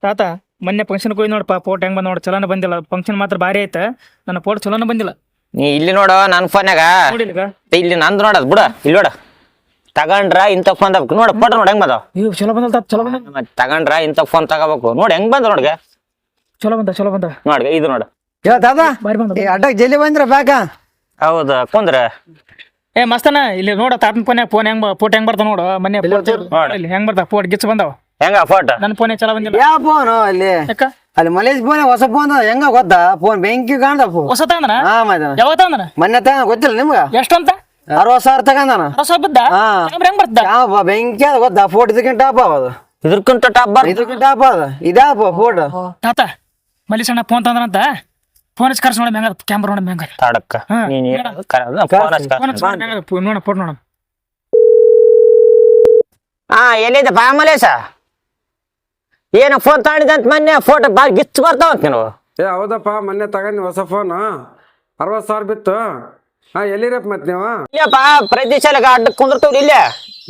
ತಾತ ಮೊನ್ನೆ ಫಂಕ್ಷನ್ಗೆ ಹೋಗಿ ನೋಡಪ್ಪ ಫೋಟೋ ಹೆಂಗ್ ಬಂದ ನೋಡಿ ಚಲೋನ ಬಂದಿಲ್ಲ ಫಂಕ್ಷನ್ ಮಾತ್ರ ಭಾರಿ ಐತೆ ನನ್ನ ಫೋಟೋ ಚಲೋನ ಬಂದಿಲ್ಲ ನೀ ಇಲ್ಲಿ ನೋಡು ನನ್ನ ಫೋನ್ಯಾಗ ನೋಡಿಲ್ಗ ಇಲ್ಲಿ ನಂದು ನೋಡದ್ ಬಿಡ ಇಲ್ಲಿ ನೋಡ ತಗೊಂಡ್ರ ಇಂಥ ಫೋನ್ ತಗೋಬೇಕು ನೋಡ ಫೋಟೋ ನೋಡಿ ಹೆಂಗ್ ಬಂದಾವ ಇವ್ ಚಲೋ ಬಂದಲ್ಲ ತಾತ ಚಲೋ ಬಂದ ಮತ್ತೆ ತಗೊಂಡ್ರ ಇಂಥ ಫೋನ್ ತಗೋಬೇಕು ನೋಡಿ ಹೆಂಗ್ ಬಂದ ನೋಡ್ಗೆ ಚಲೋ ಬಂದ ನೋಡ್ಗೆ ಇದು ನೋಡು ದಾದ ಬಾರಿ ಬಂದ ಅಡ್ಡಕ್ ಜಲ್ಲಿ ಬಂದ್ರ ಬ್ಯಾಗ ಹೌದು ಕುಂದ್ರ ಏ ಮಸ್ತನ ಇಲ್ಲಿ ನೋಡ ತಾತನ ಫೋನ್ ಹೆಂಗ್ ಫೋಟೋ ಹೆಂಗ್ ಬರ್ತಾವ ನೋಡು ಮೊನ್ನೆ ಇಲ್ಲಿ ಹೆಂಗ್ ಬರ್ತಾವ ಫೋಟೋ ಗಿಚ್ಚ ಬಂದಾವ ಹೆಂಗ ಫೋಟೋ ನನ್ನ ಫೋನೇ ಚಲೋ ಬಂದಿಲ್ಲ ಯಾವ ಫೋನ್ ಅಲ್ಲಿ ಯಾಕ ಅಲ್ಲಿ ಮಲೇಶ್ ಫೋನ್ ಹೊಸ ಫೋನ್ ಹೆಂಗ ಗೊತ್ತಾ ಫೋನ್ ಬೆಂಕಿ ಕಾಣ್ದ ಫೋನ್ ಹೊಸ ತಗಂದನ ಹಾ ಮೈದಾನ ಯಾವಾಗ ತಗಂದನ ಮೊನ್ನೆ ತಗ ಗೊತ್ತಿಲ್ಲ ನಿಮ್ಗ ಎಷ್ಟಂತ 60,000 ತಗಂದಾನ ಹೊಸ ಬಿದ್ದ ಹಾ. ಕ್ಯಾಮ್ರಾ ಹೆಂಗ್ ಬರ್ತದ ಯಾವ ಬೆಂಕಿ ಅದ ಗೊತ್ತಾ ಫೋಟೋ ಇದಕ್ಕಿಂತ ಟಾಪ್ ಅದು ಇದ್ರಕ್ಕಿಂತ ಟಾಪ್ ಬರ್ ಇದಕ್ಕಿಂತ ಟಾಪ್ ಅದ ಇದಾಪ ಫೋಟೋ ತಾತ ಮಲ್ಲಿಸಣ್ಣ ಫೋನ್ ತಂದ್ರಂತ ಫೋನ್ ಹಚ್ಚಿ ಕರ್ಸ್ ನೋಡ ಹೆಂಗ ಕ್ಯಾಮ್ರಾ ನೋಡ ಹೆಂಗ ತಾಡಕ್ಕ ಹಾ. ನೀನ್ ಫೋನ್ ಹಚ್ಚಿ ನೋಡ ಫೋಟೋ ನೋಡ ಹಾ ಎಲ್ಲಿದ್ದಪ್ಪ ಮಲೇಶ ಏನು ಫೋನ್ ತಗೊಂಡಿದ್ದಂತ ಮೊನ್ನೆ ಫೋಟೋ ಬಾರಿ ಗಿಚ್ಚು ಬರ್ತಾವಂತ ನೀವು ಏ ಹೌದಪ್ಪ ಮೊನ್ನೆ ತಗೊಂಡಿ ಹೊಸ ಫೋನ್ 60,000 ಬಿತ್ತು. ಹಾ ಎಲ್ಲಿರಪ್ಪ ಮತ್ತೆ ನೀವು? ಇಲ್ಲಪ್ಪ ಪ್ರತಿ ಸಲ ಅಡ್ಡಕ್ಕೆ ಕುಂದಿರ್ತೀವಿ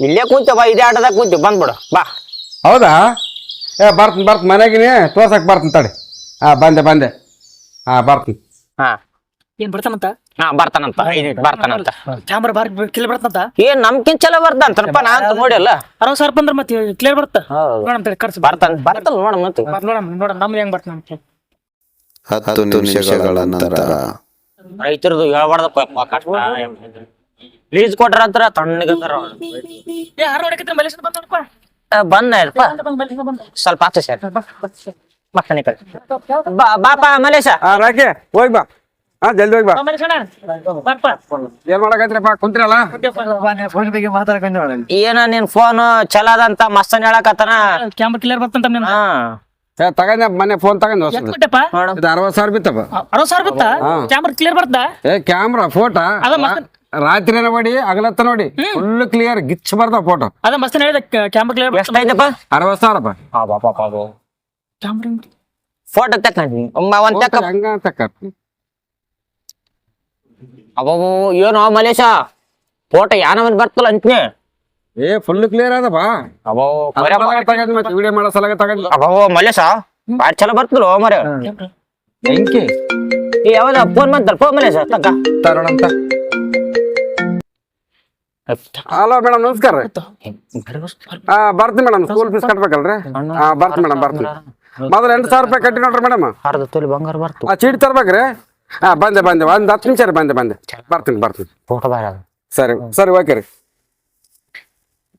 ಇಲ್ಲೇ ಕುಂತೇವ ಇದೇ ಆಟದಾಗ ಕುಂತೀವಿ ಬಂದ್ಬಿಡು ಬಾ ಹೌದಾ ಏ ಬರ್ತೀನಿ ಮನೆಗಿನಿ ತೋರ್ಸಕ್ ಬರ್ತೀನಿ ತಡಿ. ಹಾ ಬಂದೆ ಹಾ ಬರ್ತೀನಿ. ಹಾ ಏನ್ ಬರ್ತಾನಂತ ಹಾ ಬರ್ತಾನಂತ ಬರ್ತಾನಂತ ಕ್ಯಾಮ್ರಾ ಬಾರಿ ಕ್ಲಿಯರ್ ಬರ್ತಂತ ಏನ್ ನಮ್ಕಿನ್ ಚಲೋ ಬರ್ತಾನಂತಪ್ಪ ನಾ ಅಂತ ನೋಡಿಲ್ಲ 60,000 ಬಂದ್ರ ಮತ್ತೆ ಕ್ಲಿಯರ್ ಬರುತ್ತ ನೋಡಮ್ ಕರ್ಸ್ ಬರ್ತಲ್ಲ ನೋಡ ಮತ್ತೆ ನೋಡ ನಮ್ದು ಹೆಂಗ್ ಬರ್ತಾನ 10 ನಿಮಿಷಗಳ ನಂತರ ರೈತರದು ಹೇಳ್ಬಾರ್ದಪ್ಪ ಕಷ್ಟ ಲೀಸ್ ಕೊಟ್ರಂತ್ರ ತಣ್ಣಗಂತಾರ ಏ ಹಾರ ಹೊಡಕತ್ರ ಮಲೇಶ್ ಬಂದಪ್ಪ ಬಂದ ಸ್ವಲ್ಪ ಆಚೆ ಸರ್ ಮಕ್ಕನೇ ಬಾಪ ಮಲೇಶ ಹಾ ರಾಕೆ ಹೋಗಿ ಬಾ. ಹಾ ಜಲ್ದಿ ಹೋಗಿ ಬಾ. ಮಲೇಶ್ ಅಣ್ಣ ಬಾಪ್ಪ ಏನ್ ಮಾಡಕೈತ್ರಪ್ಪ ಕುಂತ್ರಲ್ಲ? ಫೋನ್ ಬಗ್ಗೆ ಮಾತಾಡ್ಕೊಂಡು ನೋಡಲ್ಲಿ ಏನ ನಿನ್ ಫೋನ್ ಚಲೋ ಅದಂತ ಮಸ್ತನ್ ಹೇಳಕತ್ತಾನ ಕ್ಯಾಮ್ರಾ ಕ್ಲಿಯರ್ ಬರ್ತಂತ ನೀನು ಹಾ ಏ ತಗೊಂಡೆ ಮೊನ್ನೆ ಫೋನ್ ತಗೊಂಡ್ ಹೊಸದು. ಎಷ್ಟು ಬಿಟ್ಟಪ್ಪ ಇದು 60,000 ಬಿತ್ತಪ್ಪ. 60,000 ಬಿತ್ತಾ ಕ್ಯಾಮ್ರಾ ಕ್ಲಿಯರ್ ಬರ್ತಾ ಏ ಕ್ಯಾಮ್ರಾ ಫೋಟೋ ಅದ ಮಸ್ತ್ ರಾತ್ರಿ ನೋಡಿ ಹಗಲತ್ತ ನೋಡಿ ಫುಲ್ ಕ್ಲಿಯರ್ ಗಿಚ್ ಬರ್ತಾವ ಫೋಟೋ. ಅದ ಮಸ್ತ್ ಹೇಳಿದ ಕ್ಯಾಮ್ರಾ ಕ್ಲಿಯರ್ ಎಷ್ಟೈತಪ್ಪ 60,000. ಕ್ಯಾಮ್ರಾ ಫೋಟೋ ತಕೊಂಡಿ ಒಂದ್ ತಕ್ಕ ಹಂಗ ತಕ್ಕ ಅಬ್ಬೋ ಏನೋ ಮಲೇಶ ಫೋಟೋ ಯಾನವನ್ ಬರ್ತಲ್ಲ ಅಂತ್ನೆ ಏ ಫುಲ್ ಕ್ಲಿಯರ್ ಅದಪ್ಪ. ಅಬ್ಬೋ ತಗೊಂಡ್ ಮತ್ತೆ ವಿಡಿಯೋ ಮಾಡೋ ಸಲಗ ತಗೊಂಡ್ ಅಬ್ಬೋ ಮಲೇಶ ಬಾರಿ ಚಲೋ ಬರ್ತಲ್ಲ ಮರ ಬೆಂಕಿ ಯಾವ್ದ ಫೋನ್ ಬಂತಲ್ಲ ಫೋನ್ ಮಲೇಶ ತಕ್ಕ ತರೋಣಂತ. ಹಲೋ ಮೇಡಮ್ ನಮಸ್ಕಾರ ರೀ. ಬರ್ತೀನಿ ಮೇಡಮ್ ಸ್ಕೂಲ್ ಫೀಸ್ ಕಟ್ಬೇಕಲ್ರಿ? ಹಾ ಬರ್ತೀನಿ ಮೇಡಮ್ ಬರ್ತೀನಿ. ಮೊದಲು 8,000 ರೂಪಾಯಿ ಕಟ್ಟಿ ನೋಡ್ರಿ ಮೇಡಮ್. ಅರ್ಧ ತೊಲಿ ಬಂಗಾರ ಬರ್ತು ಆ ಚೀಟಿ ತರ್ಬೇಕ್ರಿ? ಹಾ ಬಂದೆ ಒಂದ್ 10 ನಿಮಿಷ ರೀ ಬಂದೆ ಬರ್ತೀನಿ. ಫೋಟೋ ಬಾರ ಸರಿ ಓಕೆ ರೀ.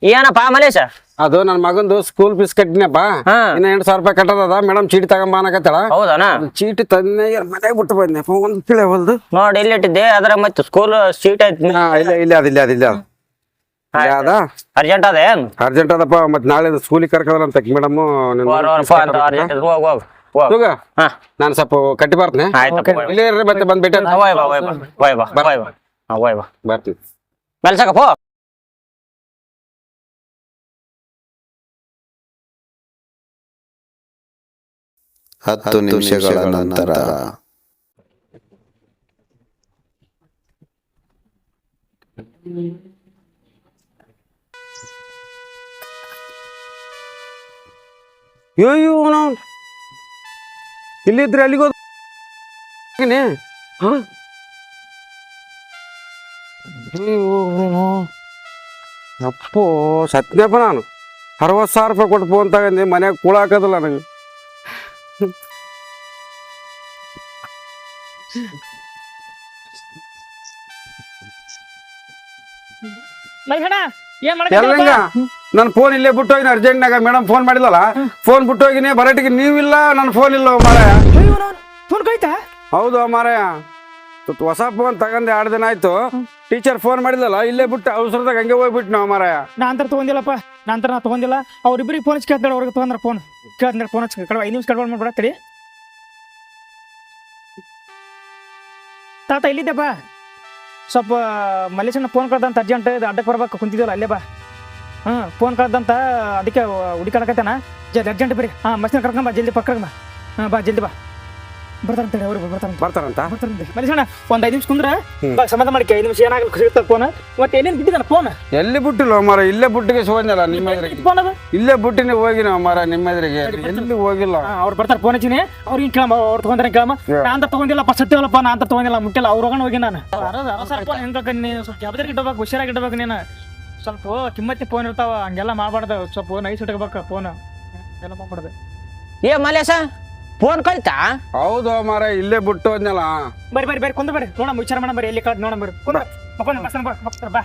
ಏನಪ್ಪ ಮಲೇಶ ಅದು ನನ್ನ ಮಗಂದು ಸ್ಕೂಲ್ ಫೀಸ್ ಕಟ್ಟಿನಪ್ಪ. ಹಾ. ಇನ್ನ 8,000 ರೂಪಾಯಿ ಕಟ್ಟದ ಮೇಡಮ್ ಚೀಟಿ ತಗೊಂಬಾನಕತ್ತಳ. ಹೌದಾನ ಚೀಟಿ ತಂದೆ ಮನೆಗೆ ಬಿಟ್ಟು ಬಂದೆ ಒಂದು ತಿಳಿಯವಲ್ದು. ನೋಡಿ ಎಲ್ಲಿಟ್ಟಿದ್ದೆ ಅದ್ರ ಮತ್ತೆ ಸ್ಕೂಲ್ ಸೀಟ್ ಐತಿ ಹಾ ಇಲ್ಲ ಅದ ಅರ್ಜೆಂಟ್ ಅದ ಏನ್ ಅರ್ಜೆಂಟ್ ಅದಪ್ಪ ಮತ್ತೆ ನಾಳೆ ಸ್ಕೂಲಿಗೆ ಕರ್ಕೋದಂತ ಮೇಡಮ್. ಹೋಗ್ ಹಾ ನಾನು ಸ್ವಲ್ಪ ಕಟ್ಟಿ ಬರ್ತೀನಿ. ಆಯ್ತು ಇಲ್ಲೇ ಇರ್ರಿ ಮತ್ತೆ ಬಂದ್ ಭೇಟಿ ಆಗೋಣ. ಬರ್ತೀನಿ. ಮೆಲ್ಸಕಪ್ಪ ಹತ್ತು ನಿಮಿಷಗಳ ನಂತರ ಅಯ್ಯೋ ನಾವು ಇಲ್ಲಿದ್ರೆ ಅಲ್ಲಿಗೆ ಅಪ್ಪೋ ಸತ್ಯಪ್ಪ ನಾನು 60,000 ರೂಪಾಯಿ ಕೊಟ್ಟು ಫೋನ್ ತಗೊಂಡೆ ಮನ್ಯಾಗ ಕೂಳ ಹಾಕೋದಿಲ್ಲ ನನಗೆ. ಎಲ್ಲಂಗ ನನ್ನ ಫೋನ್ ಇಲ್ಲೇ ಬಿಟ್ಟು ಹೋಗಿನ ಅರ್ಜೆಂಟ್ನಾಗ ಮೇಡಮ್ ಫೋನ್ ಮಾಡಿದಲ್ಲ ಫೋನ್ ಬಿಟ್ಟು ಹೋಗಿನಿ ಬರಟಿಗೆ ನೀವಿಲ್ಲ ನನ್ನ ಫೋನ್ ಇಲ್ಲ ಮಾರಾಯ. ಫೋನ್ ಕೈತಾ ಹೌದು ಮಾರಾಯ ಹೊಸ ಫೋನ್ ತಗೊಂಡೆ 2 ದಿನ ಆಯ್ತು. ಟೀಚರ್ ಫೋನ್ ಮಾಡಿದಲ್ಲ ಇಲ್ಲೇ ಬಿಟ್ಟು ಅವಸರದಾಗ ಹಂಗೆ ಹೋಗ್ಬಿಟ್ಟು ನಾವು ಮಾರಾಯ. ನಾ ತಗೊಂಡಿಲ್ಲಪ್ಪ ನಾ ತಗೊಂಡಿಲ್ಲ ಅವ್ರಿಬ್ರಿಗೆ ಫೋನ್ ಹಚ್ಚಿ ಕೇಳ್ತಾಳೆ ಅವ್ರಿಗೆ ತಗೊಂಡ್ರ ಫೋನ್ ಕೇಳ್ತಾರೆ ಫೋನ್ ಹಚ್ಚಿ ಕಡೆ 5 ನಿಮಿಷ ಕಡ್ಬಾರ್ದು ಮಾಡ್ಬಿಡತ್ತಡಿ ತಾತ ಇಲ್ಲಿದ್ದೆಪ್ಪ ಸ್ವಲ್ಪ ಮಲೇಶನ ಫೋನ್ ಕಳ್ದಂತ ಅರ್ಜೆಂಟ್ ಅಡ್ಡಕ್ಕೆ ಬರ್ಬೇಕು ಕುಂತಿದ್ವಲ್ಲ ಅಲ್ಲೇ ಬಾ. ಫೋನ್ ಕಳ್ದಂತ ಅದಕ್ಕೆ ಹುಡುಕಾಡಕತ್ತಾನ ಅರ್ಜೆಂಟ್ ಬರ್ರಿ. ಮಸ್ತಿನ ಕರ್ಕೊಂಬ ಜಲ್ದಿ ಪಕ್ಕ ಬಾ. ಬಾ ಜಲ್ದಿ ಬಾ. ಬರ್ತಾರಂತ ಅವ್ರು ಬರ್ತಾರಂತ ಬರ್ತಾರಂತ ಮನುಷ್ಯಣ್ಣ ಒಂದ್ 5 ನಿಮಿಷ ಕುಂದ್ರ ಸಮಾಧಾನ ಮಾಡಿ 5 ನಿಮಿಷ ಏನಾಗಲ್ಲ ಸಿಗುತ್ತ ಫೋನ್ ಮತ್ತೆ ಎಲ್ಲಿಂದ ಬಿಟ್ಟಿದ್ದಾನ ಫೋನ್ ಎಲ್ಲಿ ಬಿಟ್ಟಿಲ್ಲ ಮರ ಇಲ್ಲೇ ಬುಟ್ಟಿಗೆ ಹೋಗಿಲ್ಲ ನಿಮ್ಮ ಎದುರಿಗೆ ಫೋನ್ ಅದು ಇಲ್ಲೇ ಬುಟ್ಟಿನಿ ಹೋಗಿನ ಮರ ನಿಮ್ಮ ಎದುರಿಗೆ ಎಲ್ಲಿ ಹೋಗಿಲ್ಲ ಅವ್ರು ಬರ್ತಾರೆ ಫೋನ್ ಹಚ್ಚಿನಿ ಅವ್ರಿಗೆ ಕೇಳಮ್ಮ ಅವ್ರು ತಗೊಂಡ್ರೆ ಕೇಳಮ್ಮ ನಾ ಅಂತ ತಗೊಂಡಿಲ್ಲಪ್ಪ ಸತ್ಯವಲ್ಲಪ್ಪ ನಾ ಅಂತ ತಗೊಂಡಿಲ್ಲ ಮುಟ್ಟಿಲ್ಲ ಅವ್ರು ಹೋಗೋಣ ಹೋಗಿ ನಾನು ಸ್ವಲ್ಪ ಹೆಂಗ ನೀನು ಸ್ವಲ್ಪ ಜವಾಬ್ದಾರಿ ಇಡ್ಬೇಕು ಹುಷಾರಾಗಿ ಇಡ್ಬೇಕು ನೀನು ಸ್ವಲ್ಪ ಕಿಮ್ಮತ್ತಿ ಫೋನ್ ಇರ್ತಾವ ಹಂಗೆಲ್ಲ ಮಾಡಬಾರ್ದು ಸ್ವಲ್ಪ ನೈಸ್ ಇಟ್ಕೋಬೇಕು ಫೋನ್ ಎಲ್ಲ ಮಾಡ್ಬಾರ್ದು ಏ ಮಲೇಶ ಫೋನ್ ಕಳ್ತಾ ಹೌದು ಮರ ಇಲ್ಲೇ ಬಿಟ್ಟು ಹೋದ್ನಲ್ಲ ಬರ್ರಿ ಕುಂದ ಬರ್ರಿ ನೋಡಮ್ಮ ವಿಚಾರ ಮಾಡೋಣ ಬರ್ರಿ ಎಲ್ಲಿ ಕಳ್ದು ನೋಡಮ್ಮ ಬರ್ರಿ ಕುಂದ್ರ ಬಾ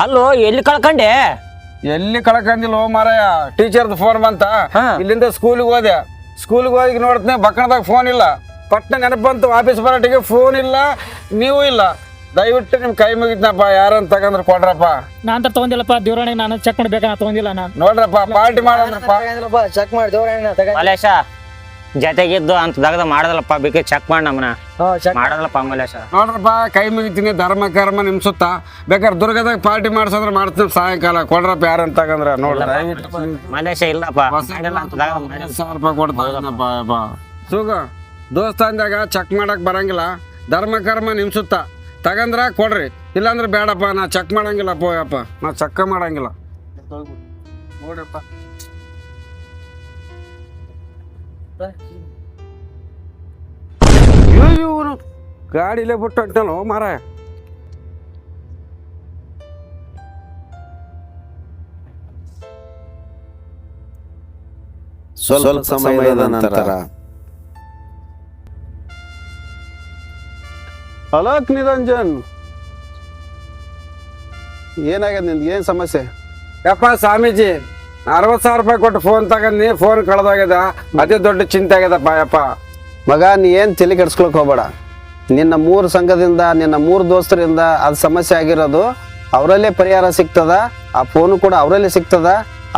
ಅಲ್ಲೋ ಎಲ್ಲಿ ಕಳ್ಕಂಡೆ ಎಲ್ಲಿ ಕಳ್ಕಂದಿಲ್ಲ ಮಾರಾಯ ಟೀಚರ್ದು ಫೋನ್ ಬಂತ ಇಲ್ಲಿಂದ ಸ್ಕೂಲಿಗೆ ಹೋದೆ ಸ್ಕೂಲಿಗೆ ಹೋಗಿ ನೋಡ್ತೀನಿ ಬಕ್ಕಣದಾಗ ಫೋನ್ ಇಲ್ಲ ಪಟ್ನ ನೆನಪು ಬಂತು ಆಫೀಸ್ ಬರೋಟಿಗೆ ಫೋನ್ ಇಲ್ಲ ನೀವು ಇಲ್ಲ ದಯವಿಟ್ಟು ನಿಮ್ ಕೈ ಮುಗಿದ್ನಪ್ಪ ಯಾರನ್ನ ತಗಂದ್ರ ಕೊಡ್ರಪ್ಪ ನಾ ಅಂತ ತಗೊಂಡಿಲ್ಲಪ್ಪ ದೇವ್ರಾಣಿ ನಾನು ಚೆಕ್ ಮಾಡ್ಬೇಕಾ ನಾ ತಗೊಂಡಿಲ್ಲ ನಾನು ನೋಡ್ರಪ್ಪ ಪಾರ್ಟಿ ಮಾಡೋದ್ರಪ್ಪ ಚೆಕ್ ಮಾಡಿ ದೇವ್ರ ಮಲೇಶ ಜೊತೆಗಿದ್ದು ಅಂತ ದಗದ ಮಾಡದಲ್ಲಪ್ಪ ಬೇಕು ಚೆಕ್ ಮಾಡಿ ನಮ್ಮನ್ನ ಮಾಡದಲ್ಲಪ್ಪ ಮಲೇಶ ನೋಡ್ರಪ್ಪ ಕೈ ಮುಗಿತೀನಿ ಧರ್ಮ ಕರ್ಮ ನಿಮ್ಸುತ್ತ ಬೇಕಾದ್ರೆ ದುರ್ಗದಾಗ ಪಾರ್ಟಿ ಮಾಡ್ಸಂದ್ರೆ ಮಾಡ್ತೀನಿ ಸಾಯಂಕಾಲ ಕೊಡ್ರಪ್ಪ ಯಾರನ್ನ ತಗಂದ್ರ ನೋಡ್ರಿ ದಯವಿಟ್ಟು ಮಲೇಶ ಇಲ್ಲಪ್ಪ ಮಾಡಿಲ್ಲ ಅಂತ ದಗದ ಮಾಡಿ. 1000 ರೂಪಾಯಿ ಕೊಡ್ತಾನಪ್ಪ ಸುಗ ದೋಸ್ತ ಅಂದಾಗ ಚೆಕ್ ಮಾಡಕ್ ಬರಂಗಿಲ್ಲ ಧರ್ಮ ಕರ್ಮ ನಿಮ್ಸುತ್ತ ತಗಂದ್ರ ಕೊಡ್ರಿ ಇಲ್ಲಾಂದ್ರೆ ಬೇಡಪ್ಪ ನಾ ಚೆಕ್ ಮಾಡಂಗಿಲ್ಲ ಪೋಯಪ್ಪ ನಾ ಚೆಕ್ ಮಾಡಂಗಿಲ್ಲ ನೋಡ್ರಪ್ಪ ಇವನು ಗಾಡಿಲೇ ಬಿಟ್ಟು ಹೊಂಟಲ್ಲ ಮಾರ ಸ್ವಲ್ಪ ಸಮಯದ ನಂತರ ಅಲಕ್ ನಿರಂಜನ್ ಏನಾಗ್ಯದ ನಿಂದು ಏನ್ ಸಮಸ್ಯೆ ಯಪ್ಪ ಸ್ವಾಮೀಜಿ 60,000 ರೂಪಾಯಿ ಕೊಟ್ಟು ಫೋನ್ ತಗೊಂಡಿ ಫೋನ್ ಕಳೆದೋಗ್ಯದ ಅತಿ ದೊಡ್ಡ ಚಿಂತೆ ಆಗ್ಯದಪ್ಪ ಯಪ್ಪ ಮಗ ನೀ ಏನು ತಲೆ ಕೆಡ್ಸ್ಕೊಳಕ್ ಹೋಗ್ಬೇಡ ನಿನ್ನ 3 ಸಂಘದಿಂದ ನಿನ್ನ 3 ದೋಸ್ತರಿಂದ ಅದು ಸಮಸ್ಯೆ ಆಗಿರೋದು ಅವರಲ್ಲೇ ಪರಿಹಾರ ಸಿಗ್ತದ ಆ ಫೋನು ಕೂಡ ಅವರಲ್ಲೇ ಸಿಗ್ತದ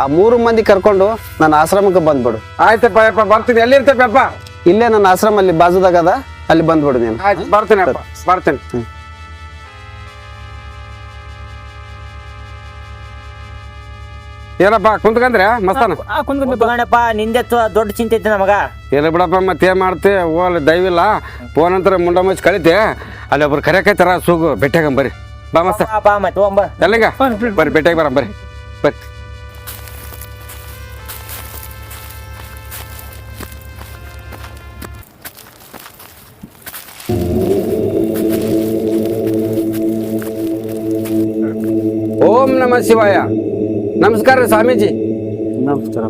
ಆ 3 ಮಂದಿ ಕರ್ಕೊಂಡು ನನ್ನ ಆಶ್ರಮಕ್ಕೆ ಬಂದ್ಬಿಡು ಆಯ್ತಪ್ಪ ಯಪ್ಪ ಬರ್ತೀನಿ ಎಲ್ಲಿ ಇರ್ತಪ್ಪ ಇಲ್ಲೇ ನನ್ನ ಆಶ್ರಮ ಅಲ್ಲಿ ಬಾಜುದಾಗದ ಅಲ್ಲಿ ಬಂದ್ಬಿಡು ನೀನು ಆಯ್ತು ಬರ್ತೀನಿ ಅಪ್ಪ ಬರ್ತೀನಿ ಏನಪ್ಪ ಕುಂತ್ಕಂದ್ರೆ ಮಸ್ತಾನ ಕುಂತ್ಕೊಂಡಪ್ಪ ನಿಂದೆ ದೊಡ್ಡ ಚಿಂತೆ ಐತೆ ನಮಗ ಇಲ್ಲ ಬಿಡಪ್ಪ ಮತ್ತೆ ಏನ್ ಮಾಡ್ತಿ ಓಲ್ ದಯವಿಲ್ಲ ಫೋನ್ ಅಂತರ ಮುಂಡ ಮುಚ್ಚಿ ಕಳಿತೆ ಅಲ್ಲಿ ಒಬ್ರು ಕರೆಯಕೈತಾರ ಸೂಗು ಬೆಟ್ಟಾಗ ಬರ್ರಿ ಬಾ ಮಸ್ತ ಬಾ ಮತ್ತೆ ಹೋಗಂಬ ಎಲ್ಲಿಗ ಬರ್ರಿ ಬೆಟ್ಟಾಗ ಬರ ಬರ್ರಿ ಬರ್ರಿ ಓಂ ನಮ ಶಿವಾಯ ನಮಸ್ಕಾರ ರೀ ಸ್ವಾಮೀಜಿ ನಮಸ್ಕಾರ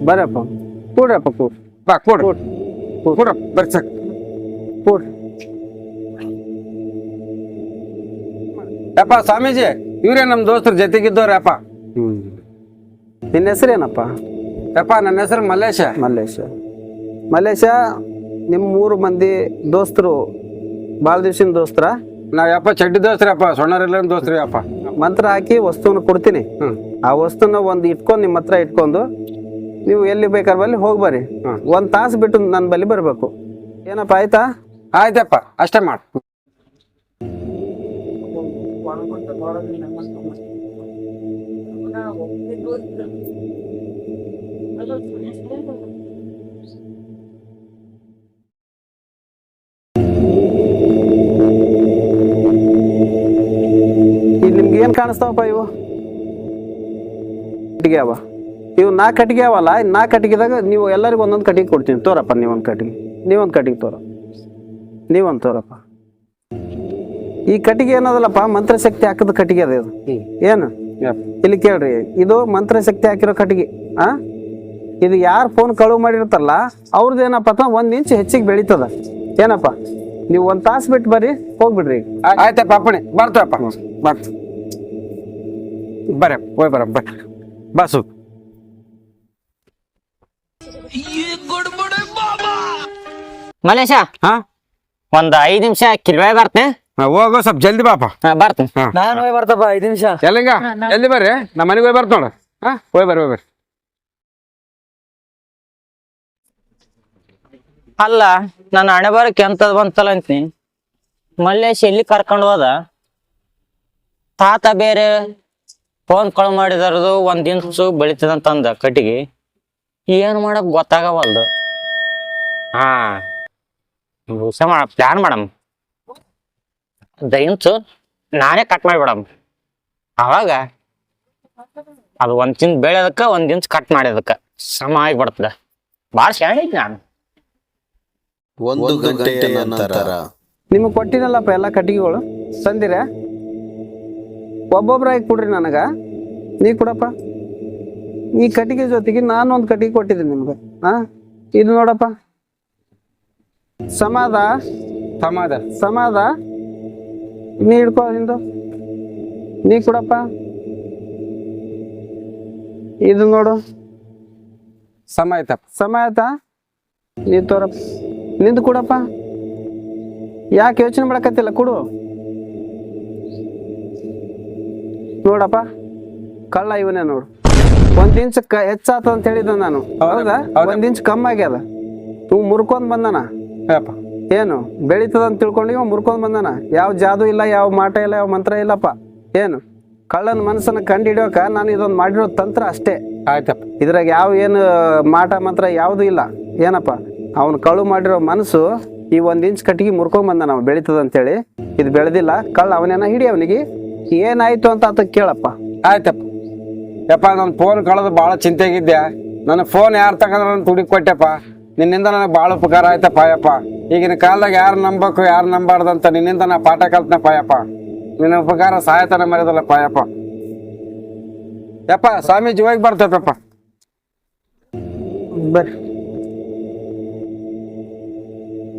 ಬರಪ್ಪ ಕೂಡ್ರಪ್ಪ ಕೂಡ್ ಬಾ ಕೊಡು ಕೊಡು ಬರ್ರಿ ಸಾಕು ಕೂಡ್ ಯಪ್ಪ ಸ್ವಾಮೀಜಿ ಇವ್ರೇ ನಮ್ಮ ದೋಸ್ತರು ಜೊತೆಗಿದ್ದವ್ರ ಯಪ್ಪ ನಿನ್ನ ಹೆಸರೇನಪ್ಪ ಯಪ್ಪ ನನ್ನ ಹೆಸರು ಮಲ್ಲೇಶ ಮಲ್ಲೇಶ ನಿಮ್ಮ 3 ಮಂದಿ ದೋಸ್ತರು ಭಾಳ ದಿವ್ಸಿನ ದೋಸ್ತರ ನಾವ್ ಯಪ್ಪ ಚಡ್ಡಿ ದೋಸ್ತ್ರಪ್ಪ ಸೊಣ್ಣರಿಲ್ಲ ದೋಸ್ತ್ರಿ ಯಪ್ಪ ಮಂತ್ರ ಹಾಕಿ ವಸ್ತುವನ್ನು ಕೊಡ್ತೀನಿ ಆ ವಸ್ತುನ ಒಂದು ಇಟ್ಕೊಂಡು ನಿಮ್ಮ ಹತ್ರ ಇಟ್ಕೊಂಡು ನೀವು ಎಲ್ಲಿ ಬೇಕಾದ್ರೆ ಬಲ್ಲಿ ಹೋಗ್ಬರ್ರಿ 1 ತಾಸು ಬಿಟ್ಟು ನನ್ನ ಬಲ್ಲಿ ಬರಬೇಕು ಏನಪ್ಪ ಆಯ್ತಾ ಆಯ್ತಪ್ಪ ಅಷ್ಟೇ ಮಾಡು ನಿಮ್ಗೆ ಏನ್ ಕಾಣಿಸ್ತಾವಪ್ಪ ಇವು ಕಟ್ಟಿಗೆ ಅವ ಇವು 4 ಕಟ್ಟಿಗೆ ಅವಲ್ಲ 4 ಕಟ್ಟಿಗೆದಾಗ ನೀವು ಎಲ್ಲರಿಗೂ ಒಂದೊಂದು ಕಟ್ಟಿಗೆ ಕೊಡ್ತೀನಿ ತೋರಪ್ಪ ನೀವೊಂದು ಕಟ್ಟಿಗೆ ನೀವೊಂದು ಕಟ್ಟಿಗೆ ನೀವೊಂದು ತೋರಪ್ಪ ಈ ಕಟ್ಟಿಗೆ ಏನದಲ್ಲಪ್ಪ ಮಂತ್ರಶಕ್ತಿ ಹಾಕಿದ ಕಟ್ಟಿಗೆ ಅದ ಇದು ಏನು ಇಲ್ಲಿ ಕೇಳ್ರಿ ಇದು ಮಂತ್ರಶಕ್ತಿ ಹಾಕಿರೋ ಕಟ್ಟಿಗೆ ಇದು ಯಾರು ಫೋನ್ ಕಳುವು ಮಾಡಿರ್ತಾರಲ್ಲ ಅವ್ರದ್ದು ಏನಪ್ಪ ಅಂತ 1 ಇಂಚ್ ಹೆಚ್ಚಿಗೆ ಬೆಳೀತದ ಏನಪ್ಪ ನೀವು 1 ತಾಸು ಬಿಟ್ಟು ಬರ್ರಿ ಹೋಗ್ಬಿಡ್ರಿ ಆಯ್ತಪ್ಪ ಅಪ್ಪಣೆ ಬರ್ತಪ್ಪ ಬರ್ತ ಬರ್ರಿ ಹೋಯ್ ಬರ ಬರ್ರಿ ಬಸ್ಸು ಮಲೇಶ ಹಾ ಒಂದ್ 5 ನಿಮಿಷ ಕಿಲ್ವೆ ಬರ್ತೇನೆ ಹೋಗೋ ಸ್ವಲ್ಪ ಜಲ್ದಿ ಬಾಪ ಬರ್ತೀನಿ ನಾನು ಹೋಗಿ ಬರ್ತಪ್ಪ 5 ನಿಮಿಷ ಎಲ್ಲಿಂಗ ಎಲ್ಲಿ ಬರ್ರಿ ನಮ್ಮ ಮನೆಗೆ ಹೋಗಿ ಬರ್ತ ನೋಡ ಹಾ ಹೋಯ್ ಬರ್ರಿ ಅಲ್ಲ ನನ್ನ ಹಣೆ ಬರಕ್ಕೆ ಎಂತದ್ ಬಂತಲ್ಲ ಅಂತೀನಿ ಮಲ್ಲೇಶ್ ಎಲ್ಲಿ ಕರ್ಕೊಂಡು ಹೋದ ತಾತ ಬೇರೆ ಫೋನ್ ಕಳು ಮಾಡಿದಾರದು 1 ಇಂಚು ಬೆಳಿತದಂತಂದ ಕಟ್ಟಿಗೆ ಏನ್ ಮಾಡಕ್ ಗೊತ್ತಾಗವಲ್ದು ಹಾ ಪ್ಲಾನ್ ಮಾಡಮ್ 1 ಇಂಚು ನಾನೇ ಕಟ್ ಮಾಡಿಬಿಡಮ್. ಅವಾಗ ಅದು 1 ಇಂಚ್ ಬೆಳೆದಕ್ಕೆ 1 ಇಂಚ್ ಕಟ್ ಮಾಡಿದಕ್ಕೆ ಸಮ ಆಗಿಬಿಡ್ತದ. ಭಾಳ ಶಾಣೈತಿ ನಾನು. 1 ಗಂಟೆಯ ನಂತರ ನಿಮಗೆ ಕೊಟ್ಟಿನಲ್ಲಪ್ಪ ಎಲ್ಲ ಕಟ್ಟಿಗೆಗಳು ತಂದಿರ, ಒಬ್ಬೊಬ್ರಾಗಿ ಕೊಡ್ರಿ ನನಗೆ. ನೀ ಕೊಡಪ್ಪ. ಈ ಕಟ್ಟಿಗೆ ಜೊತೆಗೆ ನಾನು ಒಂದು ಕಟ್ಟಿಗೆ ಕೊಟ್ಟಿದ್ದೀನಿ ನಿಮ್ಗೆ. ಇದು ನೋಡಪ್ಪ, ಸಮಾಧ ಸಮಾಧ. ನೀ ಹಿಡ್ಕೊ ನಿಂದು, ನೀ ಕೊಡಪ್ಪ. ಇದು ನೋಡು ಸಮ ಆಯ್ತಾ? ನೀ ತೋರಪ್ಪ, ನಿಂದು ಕೊಡಪ್ಪ. ಯಾಕೆ ಯೋಚನೆ ಮಾಡಕತ್ತಿಲ್ಲ, ಕೊಡು. ನೋಡಪ್ಪ, ಕಳ್ಳ ಇವನೇ ನೋಡು. 1 ಇಂಚ್ ಹೆಚ್ಚಾತ ಅಂತ ಹೇಳಿದ್ದ ನಾನು. ಹೌದಾ? 1 ಇಂಚ್ ಕಮ್ಮಿ ಆಗ್ಯದ. ಇವ್ ಮುರ್ಕೊಂಡ್ ಬಂದನ. ಏನು ಬೆಳೀತದ ಅಂತ ತಿಳ್ಕೊಂಡು ಇವ ಮುರ್ಕೊಂಡ್ ಬಂದನ. ಯಾವ ಜಾದು ಇಲ್ಲ, ಯಾವ ಮಾಟ ಇಲ್ಲ, ಯಾವ ಮಂತ್ರ ಇಲ್ಲಪ್ಪ. ಏನು ಕಳ್ಳನ ಮನಸ್ಸನ್ನ ಕಂಡು ಹಿಡಿಯೋಕ ನಾನು ಇದೊಂದು ಮಾಡಿರೋ ತಂತ್ರ ಅಷ್ಟೇ. ಆಯ್ತಪ್ಪ. ಇದ್ರಾಗ ಯಾವ ಏನು ಮಾಟ ಮಂತ್ರ ಯಾವುದು ಇಲ್ಲ. ಏನಪ್ಪ, ಅವನು ಕಳ್ಳು ಮಾಡಿರೋ ಮನಸ್ಸು ಈ 1 ಇಂಚ್ ಕಟ್ಟಿಗೆ ಮುರ್ಕೊಂಡ್ ಬಂದ ನಾವು ಬೆಳೀತದ ಅಂತೇಳಿ. ಇದು ಬೆಳೆದಿಲ್ಲ, ಕಳ್ಳ ಅವನೇನ ಹಿಡಿ. ಅವನಿಗೆ ಏನಾಯ್ತು ಅಂತ ಆತ ಕೇಳಪ್ಪ. ಆಯ್ತಪ್ಪ. ಯಪ್ಪ, ನನ್ನ ಫೋನ್ ಕಳೆದು ಭಾಳ ಚಿಂತೆಗಿದ್ದೆ. ನನ್ನ ಫೋನ್ ಯಾರು ತಗೊಂಡ್ರ ನಾನು ತುಡಿ ಕೊಟ್ಟೆಪ್ಪ. ನಿನ್ನಿಂದ ನನಗೆ ಭಾಳ ಉಪಕಾರ ಆಯ್ತಪ್ಪ ಯಪ್ಪ. ಈಗಿನ ಕಾಲದಾಗ ಯಾರು ನಂಬಬೇಕು ಯಾರು ನಂಬಾರ್ದಂತ ನಿನ್ನಿಂದ ನಾ ಪಾಠ ಕಲ್ತನಪ್ಪ ಯಪ್ಪ. ನಿನ್ನ ಉಪಕಾರ ಸಹಾಯತನ ಮರ್ಯಾದಲ್ಲಪ್ಪ ಯಪ್ಪ. ಯಪ್ಪ, ಸ್ವಾಮೀಜಿ ಹೋಗಿ ಬರ್ತೇಪಪ್ಪ. ಬರ್ರಿ,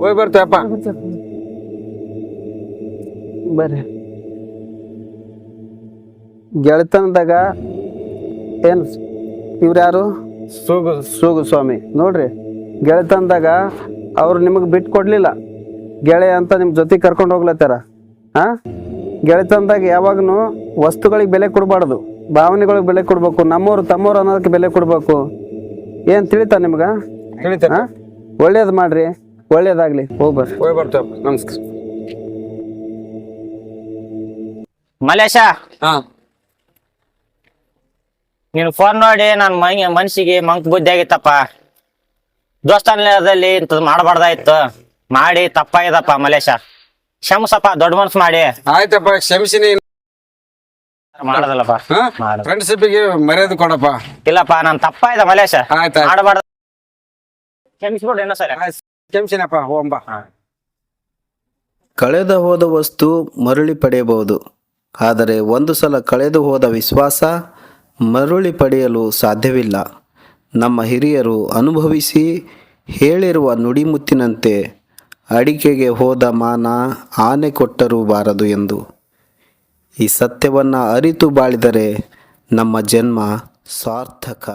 ಹೋಗಿ ಬರ್ತೇವಪ್ಪ. ಬರ್ರಿ. ಗೆಳೆತನದಾಗ ಏನು ಇವ್ರ್ಯಾರು? ಸೂಗು ಸ್ವಾಮಿ. ನೋಡ್ರಿ, ಗೆಳೆತನದಾಗ ಅವ್ರು ನಿಮಗೆ ಬಿಟ್ಟು ಕೊಡ್ಲಿಲ್ಲ. ಗೆಳೆಯ ಅಂತ ನಿಮ್ಮ ಜೊತೆ ಕರ್ಕೊಂಡು ಹೋಗ್ಲತ್ತಾರ. ಗೆಳೆತನದಾಗ ಯಾವಾಗನು ವಸ್ತುಗಳಿಗೆ ಬೆಲೆ ಕೊಡಬಾರ್ದು, ಭಾವನೆಗಳಿಗೆ ಬೆಲೆ ಕೊಡ್ಬೇಕು. ನಮ್ಮವ್ರು ತಮ್ಮವ್ರು ಅನ್ನೋದಕ್ಕೆ ಬೆಲೆ ಕೊಡ್ಬೇಕು. ಏನ್ ತಿಳಿತಾ ನಿಮ್ಗ? ಒಳ್ಳೇದ್ ಮಾಡ್ರಿ, ಒಳ್ಳೇದಾಗ್ಲಿ. ಹೋಗ್ಬರ್ರಿ. ಹೋಗಿ ಬರ್ತೇವಪ್ಪ. ನಮಸ್ಕಾರ. ಮಲೇಶ, ನೀನು ಫೋನ್ ನೋಡಿ ನನ್ನ ಮನ್ಸಿಗೆ ಮಂಕ್ ಬುದ್ಧಿ ಆಗಿತ್ತಪ್ಪ. ದೋಸ್ತಾನಲ್ಲಿ ಇಂಥದ್ದು ಮಾಡಬಾರ್ದಾಯ್ತು. ಮಾಡಿ ತಪ್ಪಾಗಿದಪ್ಪ ಮಲೇಶ. ಕ್ಷಮಿಸಪ್ಪ, ದೊಡ್ಡ ಮನ್ಸು ಮಾಡಿ. ಆಯ್ತಪ್ಪ, ಕ್ಷಮಿಸಿನಿ. ಮಾಡದಲ್ಲಪ್ಪ, ಫ್ರೆಂಡ್ಶಿಪ್ಗೆ ಮರ್ಯಾದೆ ಕೊಡಪ್ಪ. ಇಲ್ಲಪ್ಪ, ನಾನು ತಪ್ಪಾಯ್ದ ಮಲೇಶ. ಆಯ್ತು, ಮಾಡಬಾರ್ದ. ಕ್ಷಮಿಸ್ಬಿಡ್ರಿ ಇನ್ನೂ ಸರಿ. ಕ್ಷಮಿಸಿನಪ್ಪ. ಹೋಗಂಬ. ಕಳೆದು ಹೋದ ವಸ್ತು ಮರಳಿ ಪಡೆಯಬಹುದು, ಆದರೆ ಒಂದು ಸಲ ಕಳೆದು ಹೋದ ವಿಶ್ವಾಸ ಮರಳಿ ಪಡೆಯಲು ಸಾಧ್ಯವಿಲ್ಲ. ನಮ್ಮ ಹಿರಿಯರು ಅನುಭವಿಸಿ ಹೇಳಿರುವ ನುಡಿಮುತ್ತಿನಂತೆ ಅಡಿಕೆಗೆ ಹೋದ ಮಾನ ಆನೆ ಕೊಟ್ಟರೂ ಬಾರದು ಎಂದು. ಈ ಸತ್ಯವನ್ನು ಅರಿತು ಬಾಳಿದರೆ ನಮ್ಮ ಜನ್ಮ ಸಾರ್ಥಕ.